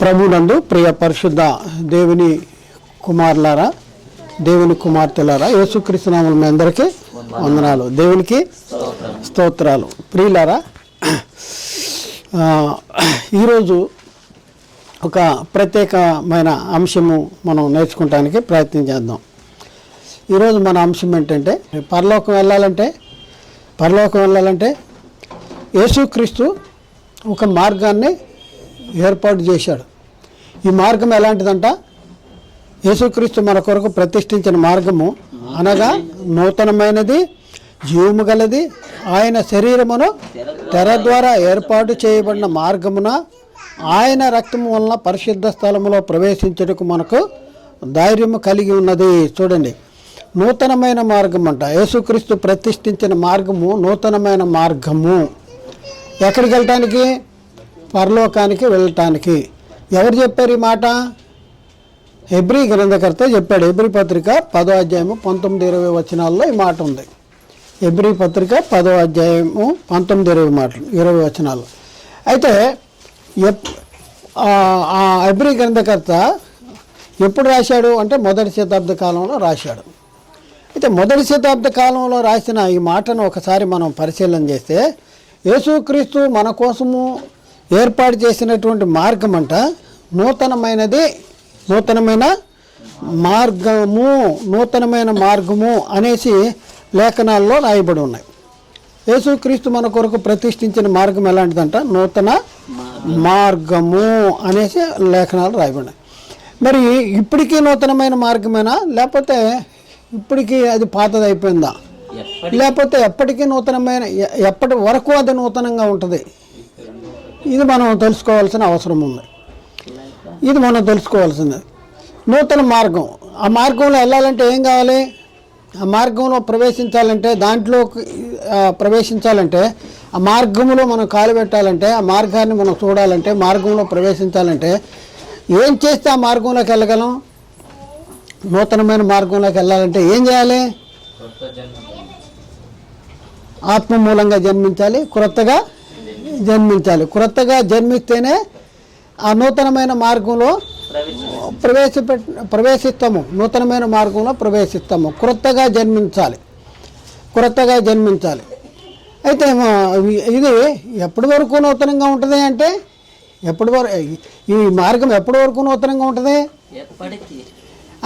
ప్రభునందు ప్రియ పరిశుద్ధ దేవుని కుమారులారా, దేవుని కుమార్తెలారా, యేసుక్రీస్తు నామములో మీ అందరికీ వందనాలు, దేవునికి స్తోత్రాలు. ప్రియులారా, ఈరోజు ఒక ప్రత్యేకమైన అంశము మనం నేర్చుకోవడానికి ప్రయత్నం చేద్దాం. ఈరోజు మన అంశం ఏంటంటే, పరలోకం వెళ్ళాలంటే యేసుక్రీస్తు ఒక మార్గాన్ని ఏర్పాటు చేశాడు. ఈ మార్గం ఎలాంటిదంట? యేసుక్రీస్తు మన కొరకు ప్రతిష్ఠించిన మార్గము అనగా నూతనమైనది, జీవము గలది, ఆయన శరీరమును తెర ద్వారా ఏర్పాటు చేయబడిన మార్గమున ఆయన రక్తము వలన పరిశుద్ధ స్థలములో ప్రవేశించుటకు మనకు ధైర్యము కలిగి ఉన్నది. చూడండి, నూతనమైన మార్గం అంట. యేసుక్రీస్తు ప్రతిష్ఠించిన మార్గము నూతనమైన మార్గము. ఎక్కడికి వెళ్ళటానికి? పరలోకానికి వెళ్ళటానికి. ఎవరు చెప్పారు ఈ మాట? హెబ్రీ గ్రంథకర్త చెప్పాడు. హెబ్రీ పత్రిక 10వ అధ్యాయము 19-20 వచనాల్లో ఈ మాట ఉంది. హెబ్రీ పత్రిక 10వ అధ్యాయము 19-20 వచనాలు. అయితే ఆ హెబ్రీ గ్రంథకర్త ఎప్పుడు రాశాడు అంటే మొదటి శతాబ్ద కాలంలో రాశాడు. అయితే మొదటి శతాబ్ద కాలంలో రాసిన ఈ మాటను ఒకసారి మనం పరిశీలన చేస్తే, యేసుక్రీస్తు మన కోసము ఏర్పాటు చేసినటువంటి మార్గం అంట నూతనమైన మార్గము అనేసి లేఖనాల్లో రాయబడి ఉన్నాయి. యేసుక్రీస్తు మన కొరకు ప్రతిష్ఠించిన మార్గం ఎలాంటిదంట? నూతన మార్గము అనేసి లేఖనాలు రాయబడినాయి. మరి ఇప్పటికీ నూతనమైన మార్గమేనా, లేకపోతే ఇప్పటికీ అది పాతది అయిపోయిందా, లేకపోతే ఎప్పటికీ నూతనమైన, ఎప్పటి వరకు అది నూతనంగా ఉంటుంది? ఇది మనం తెలుసుకోవాల్సిన అవసరం ఉంది. నూతన మార్గం. ఆ మార్గంలో వెళ్ళాలంటే ఏం కావాలి? ఆ మార్గంలో ప్రవేశించాలంటే ఆ మార్గంలో మనం కాలు పెట్టాలంటే, ఆ మార్గాన్ని మనం చూడాలంటే, మార్గంలో ప్రవేశించాలంటే ఏం చేస్తే ఆ మార్గంలోకి వెళ్ళగలం? నూతనమైన మార్గంలోకి వెళ్ళాలంటే ఏం చేయాలి? ఆత్మ మూలంగా జన్మించాలి, క్రొత్తగా జన్మిస్తేనే ఆ నూతనమైన మార్గంలో ప్రవేశిస్తాము. నూతనమైన మార్గంలో ప్రవేశిస్తాము. క్రొత్తగా జన్మించాలి. అయితే ఇది ఎప్పటి వరకు నూతనంగా ఉంటుంది అంటే, ఈ మార్గం ఎప్పటి వరకు నూతనంగా ఉంటుంది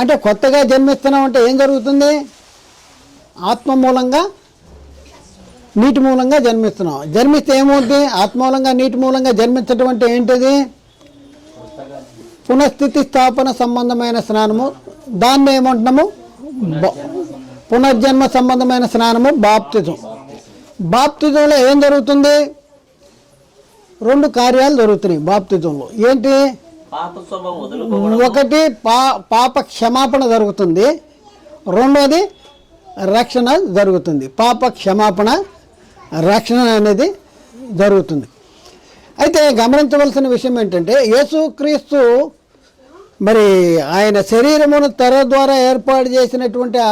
అంటే, కొత్తగా జన్మిస్తున్నాం అంటే ఏం జరుగుతుంది? ఆత్మ మూలంగా, నీటి మూలంగా జన్మిస్తున్నాం. జన్మిస్తే ఏమవుతుంది? ఆత్మ మూలంగా, నీటి మూలంగా జన్మించడం అంటే ఏంటిది? పునఃస్థితి స్థాపన సంబంధమైన స్నానము. దాన్ని ఏమంటున్నాము? పునర్జన్మ సంబంధమైన స్నానము, బాప్తిజం. బాప్తిజంలో ఏం జరుగుతుంది? 2 కార్యాలు జరుగుతున్నాయి బాప్తిజంలో. ఏంటి? ఒకటి పాప క్షమాపణ జరుగుతుంది, రెండోది రక్షణ జరుగుతుంది. పాప క్షమాపణ, రక్షణ అనేది జరుగుతుంది. అయితే గమనించవలసిన విషయం ఏంటంటే, యేసుక్రీస్తు మరి ఆయన శరీరమును తెర ద్వారా ఏర్పాటు చేసినటువంటి ఆ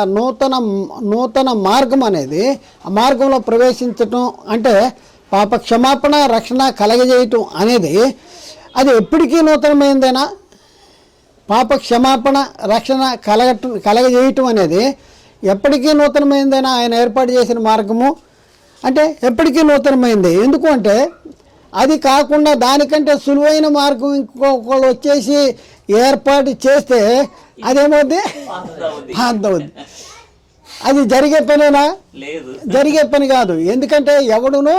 నూతన మార్గం అనేది, ఆ మార్గంలో ప్రవేశించటం అంటే పాప క్షమాపణ, రక్షణ కలగజేయటం అనేది అది ఎప్పటికీ నూతనమైందేనా? పాప క్షమాపణ, రక్షణ కలగజేయటం అనేది ఎప్పటికీ నూతనమైందేనా? ఆయన ఏర్పాటు చేసిన మార్గము అంటే ఎప్పటికీ నూతనమైంది. ఎందుకు అంటే, అది కాకుండా దానికంటే సులువైన మార్గం ఇంకొకళ్ళు వచ్చేసి ఏర్పాటు చేస్తే అదేమవుద్ది? పాతవుద్ది. అది జరిగే పనేనా? జరిగే పని కాదు. ఎందుకంటే ఎవడును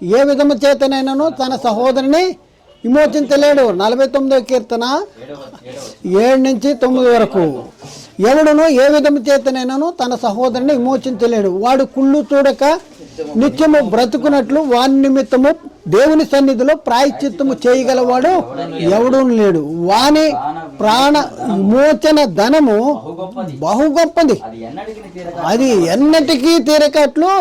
ఏ విధము చేతనైనాను తన సహోదరుని విమోచించలేడు. 49వ కీర్తన 7-9 వరకు. ఎవడును ఏ విధము చేతనైనాను తన సహోదరుని విమోచించలేడు. వాడు కుళ్ళు చూడక నిత్యము బ్రతుకున్నట్లు వాని నిమిత్తము దేవుని సన్నిధిలో ప్రాయశ్చిత్తము చేయగలవాడు ఎవడూ లేడు. వాని ప్రాణ విమోచన ధనము బహు గొప్పది, అది ఎన్నటికీ తీరకట్లు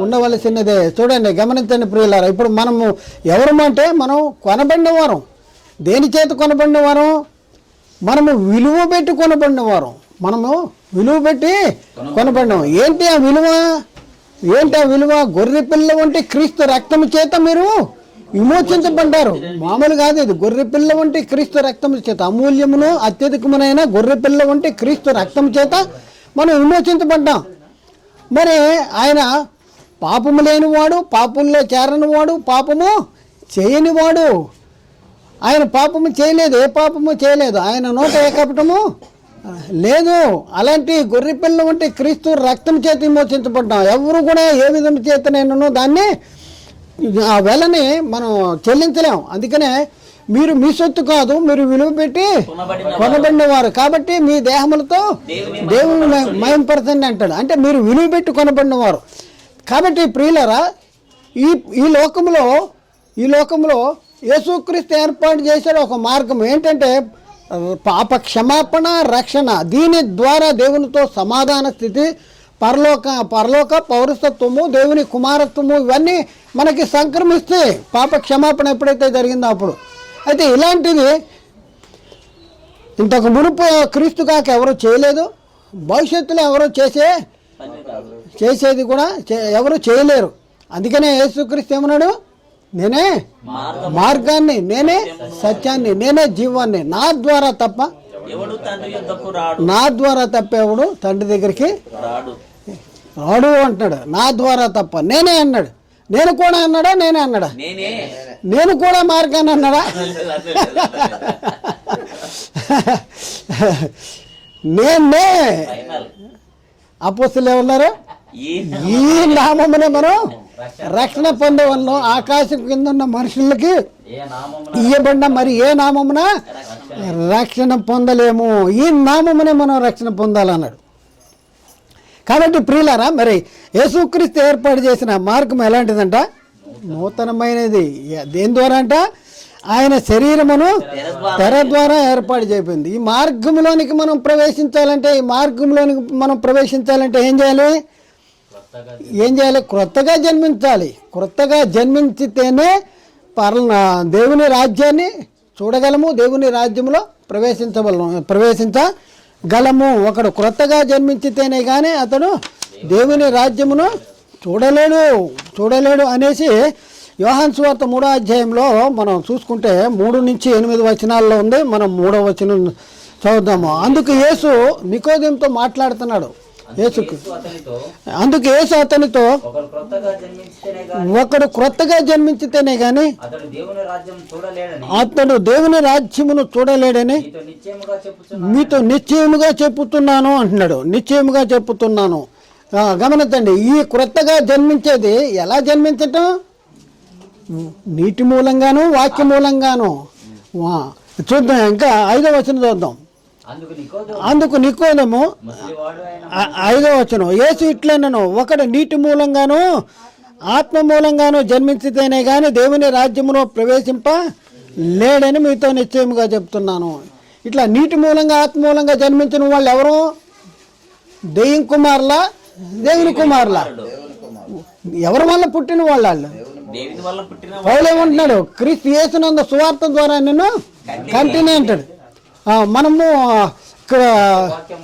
ఉండవలసినదే. చూడండి, గమనించండి ప్రియులారా. ఇప్పుడు మనము ఎవరమంటే, మనం కొనబడిన వారం. దేని చేత కొనబడిన వారం? మనము విలువ పెట్టి కొనబడిన వారం. కొనబడినాం. ఏంటి ఆ విలువ? గొర్రె పిల్ల వంటి క్రీస్తు రక్తము చేత మీరు విమోచించబడ్డారు. మామూలు కాదు ఇది. గొర్రె పిల్ల వంటి క్రీస్తు రక్తం చేత, అమూల్యమును అత్యధికమునైన గొర్రె పిల్ల వంటి క్రీస్తు రక్తం చేత మనం విమోచించబడ్డాం. మరి ఆయన పాపము లేనివాడు, పాపంలో చేరనివాడు, పాపము చేయనివాడు. ఆయన పాపము చేయలేదు, ఏ పాపము చేయలేదు, ఆయన నోట ఏ కపటము లేదు. అలాంటి గొర్రె పిల్ల వంటి క్రీస్తు రక్తం చేత విమోచించబడ్డాం. ఎవరు కూడా ఏ విధం చేతనైనా దాన్ని ఆ వెలని మనం చెల్లించలేం. అందుకనే మీరు మీ సొత్తు కాదు, మీరు విలువ పెట్టి కొనబడినవారు కాబట్టి మీ దేహములతో దేవుని మహింపరచండి అంటాడు. అంటే మీరు విలువ పెట్టి కొనబడినవారు కాబట్టి ప్రియులారా, ఈ లోకంలో యేసుక్రీస్తు ఏర్పాటు చేశాడు ఒక మార్గం. ఏంటంటే పాప క్షమాపణ, రక్షణ. దీని ద్వారా దేవునితో సమాధాన స్థితి, పరలోక పౌరసత్వము, దేవుని కుమారత్వము ఇవన్నీ మనకి సంక్రమిస్తాయి పాప క్షమాపణ ఎప్పుడైతే జరిగిందో అప్పుడు. అయితే ఇలాంటిది ఇంతకు మునుపు క్రీస్తు కాక ఎవరు చేయలేదు, భవిష్యత్తులో ఎవరు చేసేది కూడా ఎవరు చేయలేరు. అందుకనే యేసుక్రీస్తు ఏమన్నాడు, నేనే మార్గాన్ని, నేనే సత్యాన్ని, నేనే జీవాన్ని, నా ద్వారా తప్ప ఎవడు తండ్రి దగ్గరికి రాడు అంటున్నాడు. నా ద్వారా తప్ప, నేనే అన్నాడు. నేను కూడా అన్నాడా, నేనే అన్నాడా, నేను కూడా మార్గాన్ని అన్నాడా, నేనే. అపోస్తలులు ఏమన్నారు, ఈ నామమునే మనం రక్షణ పొందవలను. ఆకాశం కింద ఉన్న మనుషులకి ఇయ్యబడిన మరి ఏ నామమున రక్షణ పొందలేము, ఈ నామమునే మనం రక్షణ పొందాలన్నాడు. కాబట్టి ప్రియులారా, మరి యేసుక్రీస్తు ఏర్పాటు చేసిన మార్గం ఎలాంటిదంట, నూతనమైనది. దేని ద్వారా అంట, ఆయన శరీరమును తెర ద్వారా ఏర్పాటు చేయబడింది. ఈ మార్గంలోనికి మనం ప్రవేశించాలంటే ఏం చేయాలి, క్రొత్తగా జన్మించాలి. క్రొత్తగా జన్మించితేనే దేవుని రాజ్యాన్ని చూడగలము, దేవుని రాజ్యంలో ప్రవేశించగలము. ఒకడు క్రొత్తగా జన్మించితేనే కానీ అతడు దేవుని రాజ్యమును చూడలేడు అనేసి యోహాను సువార్త 3వ అధ్యాయంలో మనం చూసుకుంటే 3 నుంచి 8 వచనాల్లో ఉంది. మనం 3వ వచనం చదువుదాము. అందుకు యేసు నికోదేముతో మాట్లాడుతున్నాడు. అందుకు యేసు అతనితో, ఒకడు క్రొత్తగా జన్మించితేనే గాని అతడు దేవుని రాజ్యమును చూడలేడని మీతో నిశ్చయముగా చెప్పుతున్నాను అంటున్నాడు. నిశ్చయముగా చెప్పుతున్నాను. గమనించండి, ఈ క్రొత్తగా జన్మించేది ఎలా జన్మించటం, నీటి మూలంగాను వాక్య మూలంగాను. చూద్దాం, ఇంకా 5వ వచనం చూద్దాం. అందుకు నికోదేము 5వ వచనం, యేసు ఇట్లనను, ఒకడు నీటి మూలంగాను ఆత్మ మూలంగాను జన్మించితేనే గాని దేవుని రాజ్యములో ప్రవేశింప లేడని మీతో నిశ్చయముగా చెప్తున్నాను. ఇట్లా నీటి మూలంగా ఆత్మ మూలంగా జన్మించిన వాళ్ళు ఎవరు, దెయ్యం కుమారులా, దేవుని కుమారులా, ఎవరి వల్ల పుట్టిన వాళ్ళు. పౌలేమంటున్నాడు, క్రీస్తు యేసునందు సువార్త ద్వారా నిన్ను కంటిన్యూ అంటాడు. మనము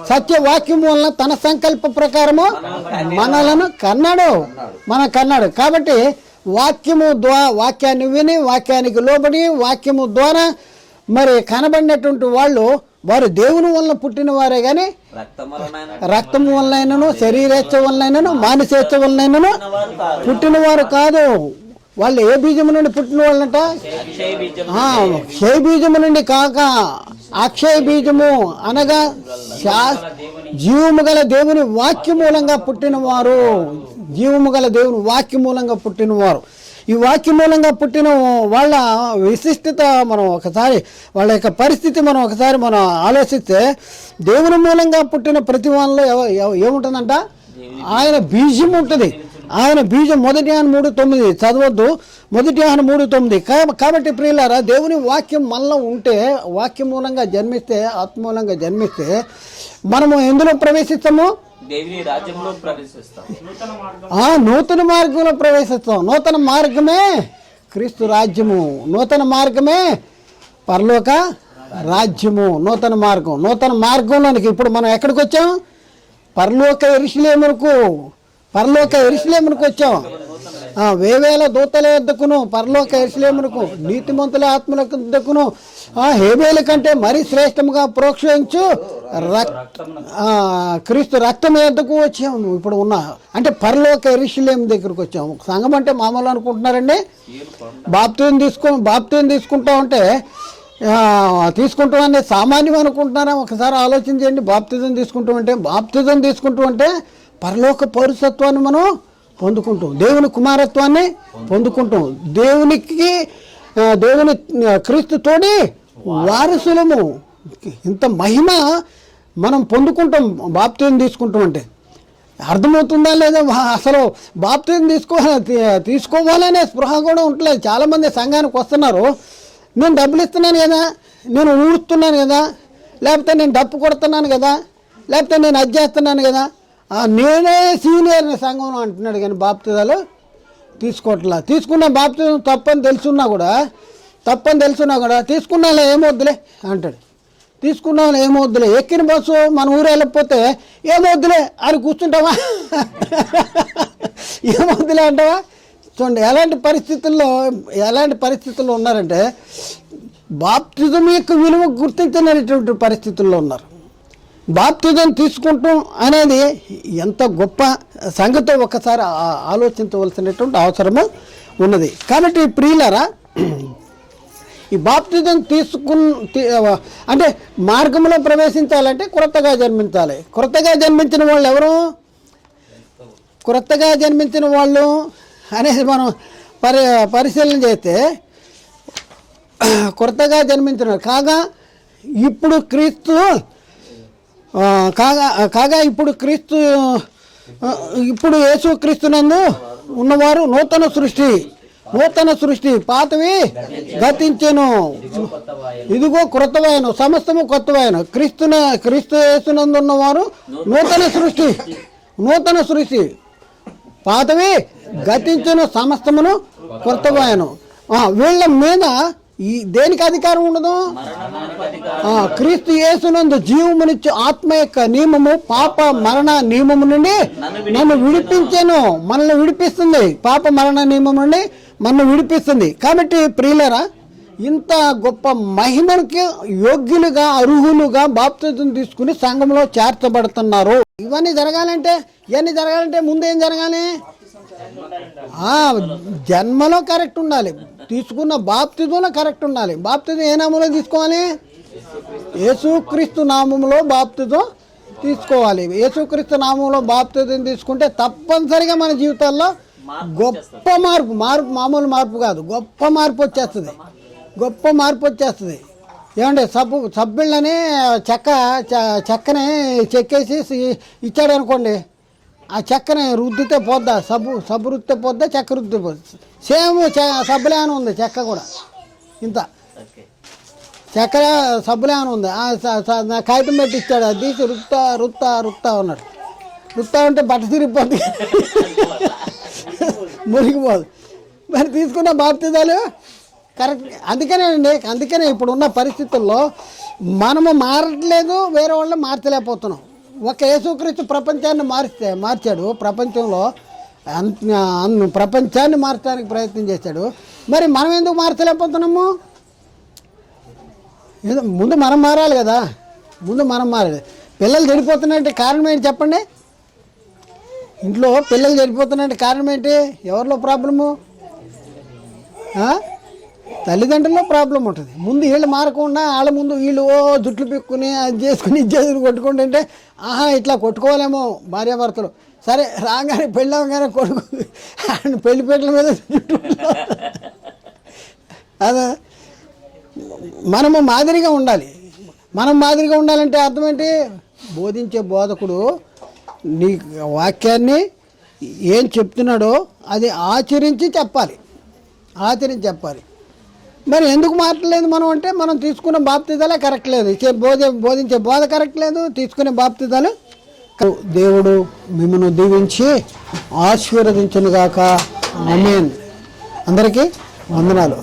సత్యవాక్యం వలన తన సంకల్ప ప్రకారము మనలను కన్నాడు. కాబట్టి వాక్యాన్ని విని వాక్యానికి లోబడి వాక్యము ద్వారా మరి కనబడినటువంటి వారు దేవుని వలన పుట్టిన వారే గాని రక్తము వలనైనను శరీరేచ్ఛ వలనైనను మానసేచ్ఛ వలనైనను పుట్టిన వారు కాదు. వాళ్ళు ఏ బీజము నుండి పుట్టిన వాళ్ళంట, క్షయ బీజము నుండి కాక అక్షయ బీజము అనగా జీవము గల దేవుని వాక్య మూలంగా పుట్టినవారు. జీవము గల దేవుని వాక్య మూలంగా పుట్టినవారు. ఈ వాక్య మూలంగా పుట్టిన వాళ్ళ విశిష్టత మనం ఒకసారి, వాళ్ళ యొక్క పరిస్థితి మనం ఒకసారి ఆలోచిస్తే, దేవుని మూలంగా పుట్టిన ప్రతి వాళ్ళలో ఏముంటుందంట, ఆయన బీజం ఉంటుంది. ఆయన బీజం 1 యోహాను 3:9 చదవద్దు. 1 యోహాను 3:9. కాబట్టి ప్రియులారా, దేవుని వాక్యం మనలో ఉంటే, వాక్యం మూలంగా జన్మిస్తే, ఆత్మ మూలంగా జన్మిస్తే మనము ఎందులో ప్రవేశిస్తాము, నూతన మార్గంలో ప్రవేశిస్తాం. నూతన మార్గమే క్రీస్తు రాజ్యము, నూతన మార్గమే పరలోక రాజ్యము. నూతన మార్గంలోనికి ఇప్పుడు మనం ఎక్కడికి వచ్చాం, పరలోక యెరూషలేమునకు వచ్చాం. వేవేల దూతల యొద్దకును పరలోక యెరూషలేమునకు నీతిమంతుల ఆత్మల యొద్దకును హేబేలు కంటే మరీ శ్రేష్టముగా ప్రోక్షించు క్రీస్తు రక్తం యొద్దకు వచ్చాము. ఇప్పుడు ఉన్న అంటే పరలోక యెరూషలేము దగ్గరకు వచ్చాము. సంఘం అంటే మామూలు అనుకుంటున్నారండి. బాప్తిజం తీసుకుంటా ఉంటే తీసుకుంటామని సామాన్యం అనుకుంటున్నారా? ఒకసారి ఆలోచన చేయండి. బాప్తిజం తీసుకుంటూ ఉంటే పరలోక పౌరసత్వాన్ని మనం పొందుకుంటాం, దేవుని కుమారత్వాన్ని పొందుకుంటాం, దేవుని క్రీస్తుతోని వారసులము. ఇంత మహిమ మనం పొందుకుంటాం బాప్తిజం తీసుకుంటాం అంటే. అర్థమవుతుందా లేదా? అసలు బాప్తిజం తీసుకోవాలనే స్పృహ కూడా ఉండలేదు. చాలామంది సంఘానికి వస్తున్నారు, నేను డబ్బులు ఇస్తున్నాను కదా, నేను ఊడుస్తున్నాను కదా, లేకపోతే నేను డప్పు కొడుతున్నాను కదా, లేకపోతే నేను అది చేస్తున్నాను కదా, నేనే సీనియర్ని సంఘంలో అంటున్నాడు. కానీ బాప్తిజాలు తీసుకోవట్లా. తీసుకున్న బాప్తిజం తప్పని తెలుసున్నా కూడా తీసుకున్నాలో ఏమొద్దులే అంటాడు. తీసుకున్నాలో ఏమొద్దులే, ఎక్కిన బస్సు మన ఊరు వెళ్ళకపోతే ఏమొద్దులే అని కూర్చుంటావా? ఏమొద్దులే అంటావా? చూడండి ఎలాంటి పరిస్థితుల్లో ఉన్నారంటే బాప్తిజం యొక్క విలువ గుర్తించలేనటువంటి పరిస్థితుల్లో ఉన్నారు. బాప్తిజం తీసుకుంటాం అనేది ఎంత గొప్ప సంగతో ఒకసారి ఆలోచించవలసినటువంటి అవసరము ఉన్నది. కాబట్టి ప్రియులారా, ఈ బాప్తిజం అంటే మార్గంలో ప్రవేశించాలంటే క్రొత్తగా జన్మించాలి. క్రొత్తగా జన్మించిన వాళ్ళు ఎవరు? క్రొత్తగా జన్మించిన వాళ్ళు అనేది మనం పరిశీలన చేస్తే క్రొత్తగా జన్మించిన కాగా ఇప్పుడు యేసు క్రీస్తునందు ఉన్నవారు నూతన సృష్టి, పాతవి గతించెను, ఇదిగో క్రొత్తవాయను, సమస్తము కొత్తవాయను. క్రీస్తు యేసునందు ఉన్నవారు నూతన సృష్టి, పాతవి గతించెను, సమస్తమును కొత్తవాయను. వీళ్ళ మీద దేనికి అధికారం ఉండదు? క్రీస్తు యేసునందు జీవమునిచ్చు ఆత్మ యొక్క నియమము పాప మరణ నియమము నుండి మనల్ని విడిపిస్తుంది. పాప మరణ నియమం నుండి మనల్ని విడిపిస్తుంది. కాబట్టి ప్రియులారా, ఇంత గొప్ప మహిమకి యోగ్యులుగా అర్హులుగా బాప్తిజం తీసుకుని సంఘంలో చేర్చబడుతున్నారు. ఇవన్నీ జరగాలంటే ముందు ఏం జరగాలి? జన్మలో కరెక్ట్ ఉండాలి, తీసుకున్న బాప్తిజంలో కరెక్ట్ ఉండాలి. బాప్తిజం ఏ నామంలో తీసుకోవాలి? యేసుక్రీస్తు నామంలో బాప్తిజం తీసుకోవాలి. యేసుక్రీస్తు నామంలో బాప్తిజం తీసుకుంటే తప్పనిసరిగా మన జీవితాల్లో గొప్ప మార్పు, మామూలు మార్పు కాదు, గొప్ప మార్పు వచ్చేస్తుంది. ఏమంటే సబ్బిళ్ళని చెక్కని చెక్కేసి ఇచ్చాడు అనుకోండి, ఆ చెక్కని రుద్దితే పోద్దా? సబ్బు రుద్దితే పోద్దా? చెక్క రుద్దితే పోద్దా? సేమ్ సబ్బులే అని ఉంది. చెక్క కూడా ఇంత చెక్క సబ్బులే అని ఉంది. కాగితం పెట్టి ఇచ్చాడు, అది తీసి రుత్తా ఉన్నాడు. రుత్తా ఉంటే బట్ట తిరిగిపోద్ది, మురిగిపోదు. మరి తీసుకున్న బాప్తిజాలు కరెక్ట్. అందుకనే ఇప్పుడున్న పరిస్థితుల్లో మనము మారట్లేదు, వేరే వాళ్ళు మార్చలేకపోతున్నాం. ఒక యేసుక్రీస్తు ప్రపంచాన్ని మార్చాడు. ప్రపంచాన్ని మార్చడానికి ప్రయత్నం చేశాడు. మరి మనం ఎందుకు మార్చలేకపోతున్నాము? ముందు మనం మారాలి కదా. పిల్లలు చెడిపోతున్నాయంటే కారణం ఏంటి చెప్పండి? ఇంట్లో పిల్లలు చెడిపోతున్నాయంటే కారణం ఏంటి? ఎవరిలో ప్రాబ్లము? తల్లిదండ్రుల్లో ప్రాబ్లం ఉంటుంది. ముందు వీళ్ళు మారకుండా వాళ్ళ ముందు వీళ్ళు జుట్లు పిక్కుని అది చేసుకుని ఇది చేసుకుని కొట్టుకుంటుంటే ఇట్లా కొట్టుకోవాలేమో భార్యాభర్తలు. సరే రాగానే పెళ్ళవగానే కొడుకు పెళ్లిపేటల మీద జుట్టు. అదే మనము మాదిరిగా ఉండాలి. ఉండాలంటే అర్థం ఏంటి? బోధించే బోధకుడు నీ వాక్యాన్ని ఏం చెప్తున్నాడో అది ఆచరించి చెప్పాలి. మరి ఎందుకు మాట్లాడలేదు మనం అంటే, మనం తీసుకున్న బాప్తిజాలే కరెక్ట్ లేదు, బోధించే బోధ కరెక్ట్ లేదు, తీసుకునే బాప్తిజాలు. దేవుడు మిమ్మల్ని దీవించి ఆశీర్వదించునుగాక. ఆమేన్. అందరికీ వందనాలు.